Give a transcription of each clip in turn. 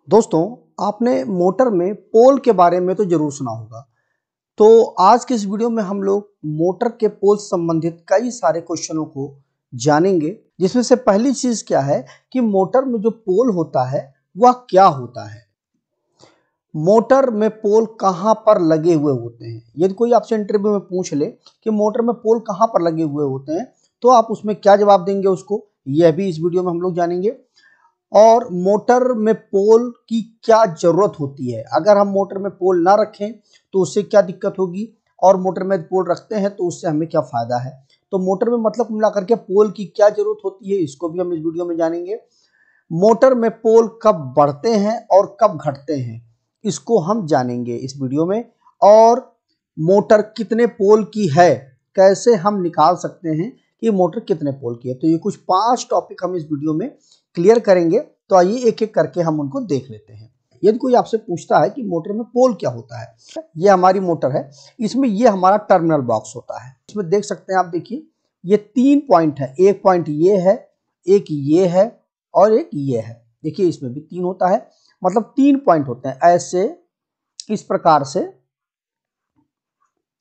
दोस्तों, आपने मोटर में पोल के बारे में तो जरूर सुना होगा। तो आज के इस वीडियो में हम लोग मोटर के पोल से संबंधित कई सारे क्वेश्चनों को जानेंगे, जिसमें से पहली चीज क्या है कि मोटर में जो पोल होता है वह क्या होता है। मोटर में पोल कहां पर लगे हुए होते हैं। यदि कोई आपसे इंटरव्यू में पूछ ले कि मोटर में पोल कहां पर लगे हुए होते हैं, तो आप उसमें क्या जवाब देंगे उसको, यह भी इस वीडियो में हम लोग जानेंगे। और मोटर में पोल की क्या जरूरत होती है, अगर हम मोटर में पोल ना रखें तो उससे क्या दिक्कत होगी, और मोटर में पोल रखते हैं तो उससे हमें क्या फायदा है। तो मोटर में मतलब मिला करके पोल की क्या जरूरत होती है, इसको भी हम इस वीडियो में जानेंगे। मोटर में पोल कब बढ़ते हैं और कब घटते हैं, इसको हम जानेंगे इस वीडियो में। और मोटर कितने पोल की है, कैसे हम निकाल सकते हैं कि मोटर कितने पोल की है। तो ये कुछ 5 टॉपिक हम इस वीडियो में क्लियर करेंगे। तो आइए एक एक करके हम उनको देख लेते हैं। यदि कोई आपसे पूछता है कि मोटर में पोल क्या होता है, ये हमारी मोटर है, इसमें ये हमारा टर्मिनल बॉक्स होता है। इसमें देख सकते हैं आप, देखिए ये 3 पॉइंट है, एक पॉइंट ये है, एक ये है और एक ये है। देखिए इसमें भी 3 होता है, मतलब 3 पॉइंट होते हैं। ऐसे इस प्रकार से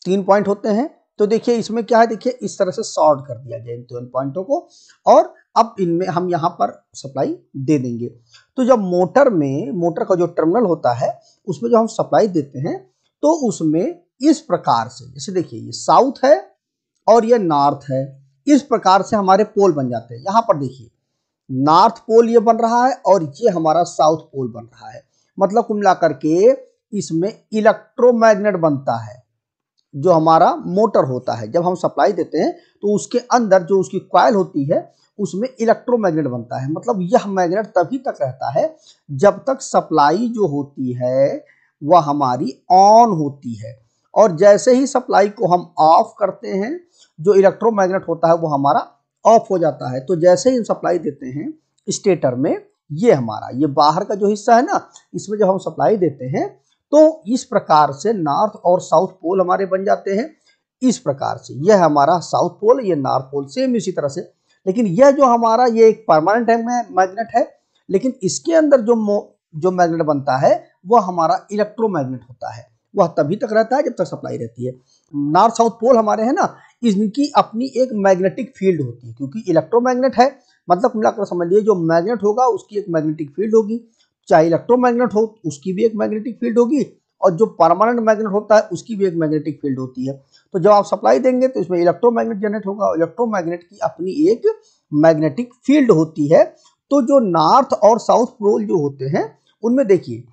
3 पॉइंट होते हैं। तो देखिए इसमें क्या है, देखिए इस तरह से सॉर्ट कर दिया गया इन 3 पॉइंटों को, और अब इनमें हम यहाँ पर सप्लाई दे देंगे। तो जब मोटर का जो टर्मिनल होता है उसमें जो हम सप्लाई देते हैं, तो उसमें इस प्रकार से, जैसे देखिए ये साउथ है और ये नॉर्थ है, इस प्रकार से हमारे पोल बन जाते हैं। यहाँ पर देखिए नॉर्थ पोल ये बन रहा है और ये हमारा साउथ पोल बन रहा है। मतलब कुल मिलाकर के इसमें इलेक्ट्रोमैग्नेट बनता है। जो हमारा मोटर होता है, जब हम सप्लाई देते हैं तो उसके अंदर जो उसकी कॉइल होती है उसमें इलेक्ट्रोमैग्नेट बनता है। मतलब यह मैग्नेट तभी तक रहता है जब तक सप्लाई जो होती है वह हमारी ऑन होती है, और जैसे ही सप्लाई को हम ऑफ करते हैं, जो इलेक्ट्रोमैग्नेट होता है वो हमारा ऑफ हो जाता है। तो जैसे ही हम सप्लाई देते हैं स्टेटर में, ये हमारा ये बाहर का जो हिस्सा है ना, इसमें जब हम सप्लाई देते हैं तो इस प्रकार से नॉर्थ और साउथ पोल हमारे बन जाते हैं। इस प्रकार से यह हमारा साउथ पोल, ये नॉर्थ पोल, सेम इसी तरह से। लेकिन यह जो हमारा ये एक परमानेंट मैग्नेट है, लेकिन इसके अंदर जो मैग्नेट बनता है वह हमारा इलेक्ट्रोमैग्नेट होता है। वह तभी तक रहता है जब तक सप्लाई रहती है। नॉर्थ साउथ पोल हमारे है ना, इनकी अपनी एक मैग्नेटिक फील्ड होती है, क्योंकि इलेक्ट्रोमैग्नेट है मतलब मिलाकर समझ लीजिए जो मैग्नेट होगा उसकी एक मैग्नेटिक फील्ड होगी, चाहे इलेक्ट्रोमैग्नेट हो उसकी भी एक मैग्नेटिक फील्ड होगी, और जो परमानेंट मैग्नेट होता है उसकी भी एक मैग्नेटिक फील्ड होती है। तो जब आप सप्लाई देंगे तो इसमें इलेक्ट्रोमैग्नेट जनरेट होगा, इलेक्ट्रोमैग्नेट की अपनी एक मैग्नेटिक फील्ड होती है। तो जो नॉर्थ और साउथ पोल जो होते हैं उनमें देखिए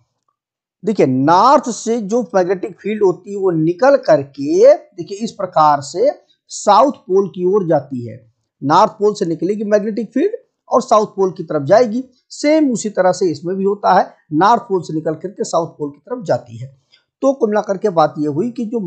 देखिए नॉर्थ से जो मैग्नेटिक फील्ड होती है वो निकल करके देखिए इस प्रकार से साउथ पोल की ओर जाती है। नॉर्थ पोल से निकलेगी मैग्नेटिक फील्ड और साउथ पोल की तरफ जाएगी। सेम उसी तरह से इसमें भी होता है, नॉर्थ पोल से निकल करके साउथ पोल की तरफ जाती है। तो कुल मिलाकर के बात यह हुई कि जो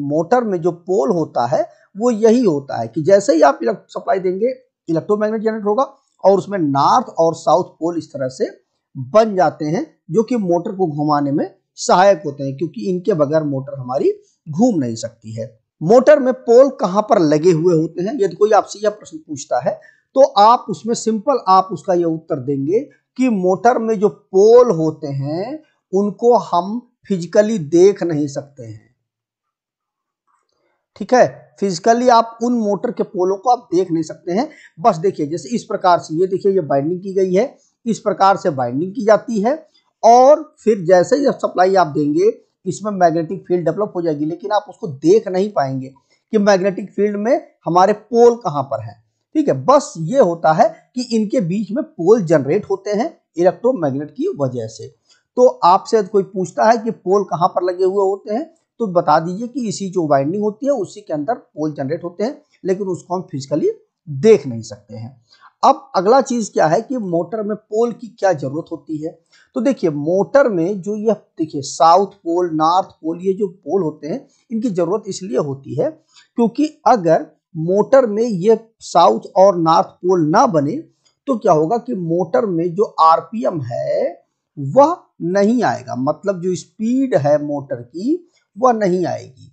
मोटर में जो पोल होता है वो यही होता है कि जैसे ही आप सप्लाई देंगे इलेक्ट्रोमैग्नेट जनरेट होगा, और उसमें नॉर्थ और साउथ पोल इस तरह से बन जाते हैं, जो कि मोटर को घुमाने में सहायक होते हैं, क्योंकि इनके बगैर मोटर हमारी घूम नहीं सकती है। मोटर में पोल कहां पर लगे हुए होते हैं, यदि कोई आपसे यह प्रश्न पूछता है तो आप उसमें सिंपल आप उसका यह उत्तर देंगे कि मोटर में जो पोल होते हैं उनको हम फिजिकली देख नहीं सकते हैं। ठीक है, फिजिकली आप उन मोटर के पोलों को आप देख नहीं सकते हैं। बस देखिए जैसे इस प्रकार से, ये देखिए ये बाइंडिंग की गई है, इस प्रकार से बाइंडिंग की जाती है, और फिर जैसे ही सप्लाई आप देंगे इसमें मैग्नेटिक फील्ड डेवलप हो जाएगी, लेकिन आप उसको देख नहीं पाएंगे कि मैग्नेटिक फील्ड में हमारे पोल कहां पर है। ठीक है, बस ये होता है कि इनके बीच में पोल जनरेट होते हैं इलेक्ट्रोमैग्नेट की वजह से। तो आपसे कोई पूछता है कि पोल कहां पर लगे हुए होते हैं, तो बता दीजिए कि इसी जो वाइंडिंग होती है उसी के अंदर पोल जनरेट होते हैं, लेकिन उसको हम फिजिकली देख नहीं सकते हैं। अब अगला चीज क्या है कि मोटर में पोल की क्या जरूरत होती है। तो देखिए मोटर में जो यह देखिए साउथ पोल नॉर्थ पोल, ये जो पोल होते हैं इनकी जरूरत इसलिए होती है क्योंकि अगर मोटर में ये साउथ और नॉर्थ पोल ना बने तो क्या होगा कि मोटर में जो आरपीएम है वह नहीं आएगा, मतलब जो स्पीड है मोटर की वह नहीं आएगी।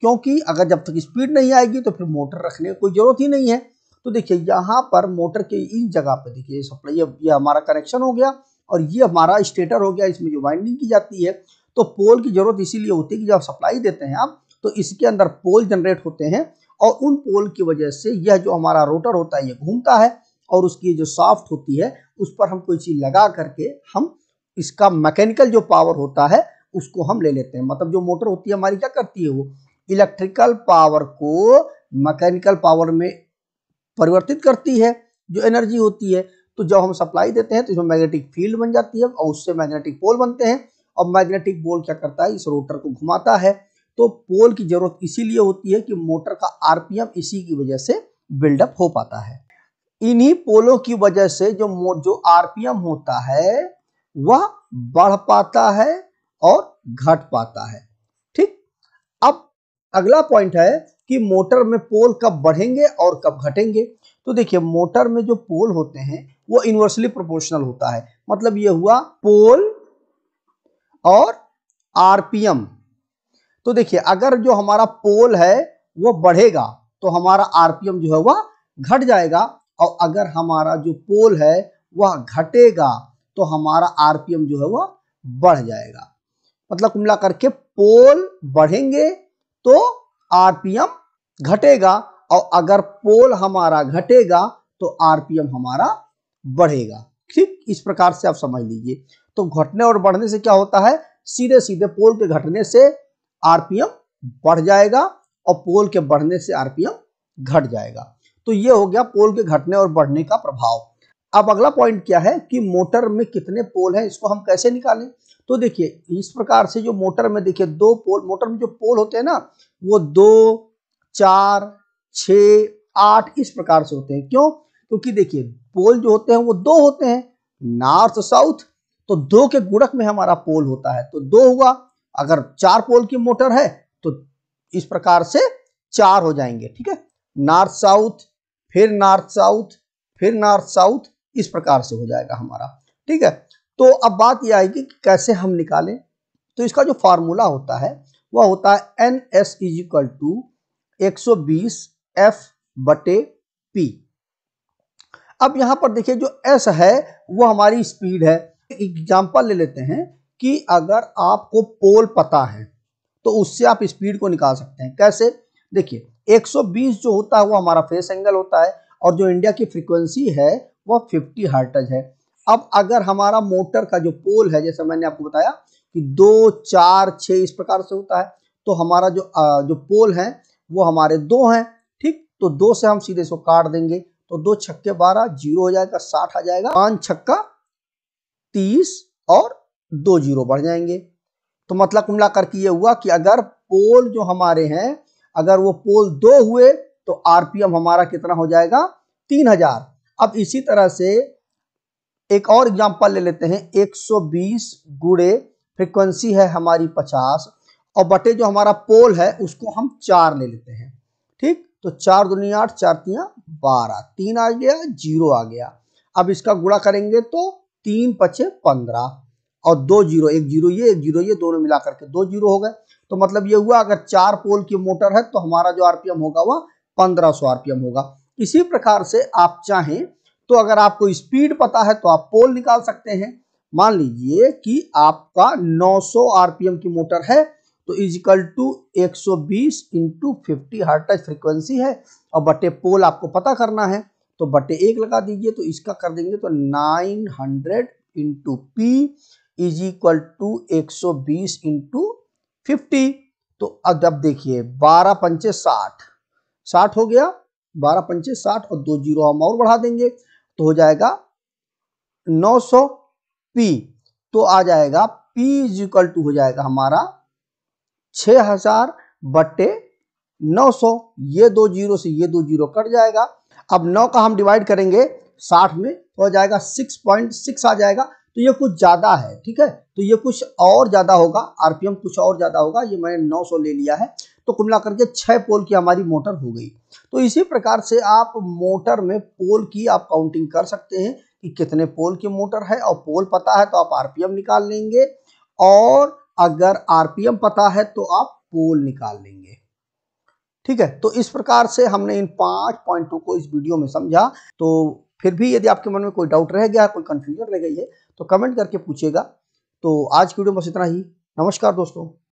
क्योंकि अगर जब तक स्पीड नहीं आएगी तो फिर मोटर रखने की कोई जरूरत ही नहीं है। तो देखिए यहाँ पर मोटर के इन जगह पे देखिए सप्लाई, ये हमारा कनेक्शन हो गया और ये हमारा स्टेटर हो गया, इसमें जो वाइंडिंग की जाती है। तो पोल की जरूरत इसीलिए होती है कि जब सप्लाई देते हैं आप तो इसके अंदर पोल जनरेट होते हैं और उन पोल की वजह से यह जो हमारा रोटर होता है ये घूमता है और उसकी जो शाफ्ट होती है उस पर हम कोई चीज लगा करके हम इसका मैकेनिकल जो पावर होता है उसको हम ले लेते हैं। मतलब जो मोटर होती है हमारी क्या करती है, वो इलेक्ट्रिकल पावर को मैकेनिकल पावर में परिवर्तित करती है, जो एनर्जी होती है। तो जब हम सप्लाई देते हैं तो इसमें मैग्नेटिक फील्ड बन जाती है और उससे मैग्नेटिक पोल बनते हैं और मैग्नेटिक पोल क्या करता है, इस रोटर को घुमाता है। तो पोल की जरूरत इसीलिए होती है कि मोटर का आरपीएम इसी की वजह से बिल्डअप हो पाता है। इन्हीं पोलों की वजह से जो आरपीएम होता है वह बढ़ पाता है और घट पाता है। ठीक, अब अगला पॉइंट है कि मोटर में पोल कब बढ़ेंगे और कब घटेंगे। तो देखिए मोटर में जो पोल होते हैं वो इनवर्सली प्रोपोर्शनल होता है। मतलब ये हुआ पोल और आरपीएम। तो देखिए अगर जो हमारा पोल है वो बढ़ेगा तो हमारा आरपीएम जो है वह घट जाएगा और अगर हमारा जो पोल है वह घटेगा तो हमारा आरपीएम जो है वह बढ़ जाएगा। मतलब कुल मिला करके पोल बढ़ेंगे तो आरपीएम घटेगा और अगर पोल हमारा घटेगा तो आरपीएम हमारा बढ़ेगा। ठीक, इस प्रकार से आप समझ लीजिए। तो घटने और बढ़ने से क्या होता है, सीधे सीधे पोल के घटने से आरपीएम बढ़ जाएगा और पोल के बढ़ने से आरपीएम घट जाएगा। तो ये हो गया पोल के घटने और बढ़ने का प्रभाव। अब अगला पॉइंट क्या है कि मोटर में कितने पोल हैं, इसको हम कैसे निकालें। तो देखिए इस प्रकार से जो मोटर में देखिए दो पोल, मोटर में जो पोल होते हैं ना वो 2, 4, 6, 8 इस प्रकार से होते हैं। क्यों, क्योंकि देखिए पोल जो होते हैं वो दो होते हैं, नॉर्थ साउथ। तो दो के गुणक में हमारा पोल होता है तो दो हुआ। अगर 4 पोल की मोटर है तो इस प्रकार से 4 हो जाएंगे। ठीक है, नॉर्थ साउथ, फिर नॉर्थ साउथ, फिर नॉर्थ साउथ, इस प्रकार से हो जाएगा हमारा। ठीक है, तो अब बात यह आएगी कि कैसे हम निकालें। तो इसका जो फार्मूला होता है वह होता है NS = 120 F/P। अब यहां पर देखिए जो S है वो हमारी स्पीड है। एग्जांपल ले लेते हैं कि अगर आपको पोल पता है तो उससे आप स्पीड को निकाल सकते हैं। कैसे, देखिए 120 जो होता है वो हमारा फेस एंगल होता है और जो इंडिया की फ्रीक्वेंसी है वो 50 हर्ट्ज है। अब अगर हमारा मोटर का जो पोल है, जैसे मैंने आपको बताया कि 2, 4, 6 इस प्रकार से होता है, तो हमारा जो पोल है वो हमारे 2 हैं। ठीक, तो 2 से हम सीधे इसको काट देंगे तो 2 छक्के 12, 0 हो जाएगा, 60 आ जाएगा, 5 छक्का 30 और 2 0 बढ़ जाएंगे। तो मतलब कुल मिलाकर के ये हुआ कि अगर पोल जो हमारे हैं अगर वो पोल 2 हुए तो आरपीएम हमारा कितना हो जाएगा, 3000। अब इसी तरह से एक और एग्जांपल ले लेते हैं, 120 गुणे फ्रीक्वेंसी है हमारी 50 और बटे जो हमारा पोल है उसको हम 4 ले लेते हैं। ठीक, तो 4 दूनी 8, 4 तियां 12, 3 आ गया, 0 आ गया। अब इसका गुणा करेंगे तो 3 पचे 15 और 2 0, एक 0 ये दोनों मिला करके 2 0 हो गए। तो मतलब ये हुआ अगर 4 पोल की मोटर है तो हमारा जो आरपीएम होगा वह 1500 आरपीएम होगा। इसी प्रकार से आप चाहें तो अगर आपको स्पीड पता है तो आप पोल निकाल सकते हैं। मान लीजिए कि आपका 900 आरपीएम की मोटर है तो = 120 × 50 हर्ट्ज फ्रीक्वेंसी है और बटे पोल आपको पता करना है तो बटे 1 लगा दीजिए। तो इसका कर देंगे तो 900 × P = 120 × 50। तो अब देखिए 12 पंचे 60 हो गया, 12 पंचे 60 और 2 0 हम और बढ़ा देंगे तो हो जाएगा 900 P। तो आ जाएगा P = हो जाएगा हमारा 6000 बटे 900। ये 2 0 से ये 2 0 कट जाएगा। अब 9 का हम डिवाइड करेंगे 60 में तो हो जाएगा 6.6 आ जाएगा। तो ये कुछ ज्यादा है। ठीक है, तो ये कुछ और ज्यादा होगा, आरपीएम कुछ और ज्यादा होगा। ये मैंने 900 ले लिया है तो कुल मिलाकर के 6 पोल की हमारी मोटर हो गई। तो इसी प्रकार से आप मोटर में पोल की आप काउंटिंग कर सकते हैं कि कितने पोल की मोटर है और पोल पता है तो आप आरपीएम निकाल लेंगे और अगर आरपीएम पता है तो आप पोल निकाल लेंगे। ठीक है, तो इस प्रकार से हमने इन 5 पॉइंटों को इस वीडियो में समझा। तो फिर भी यदि आपके मन में कोई डाउट रह गया, कोई कंफ्यूजन रह गई है तो कमेंट करके पूछिएगा। तो आज की वीडियो में बस इतना ही। नमस्कार दोस्तों।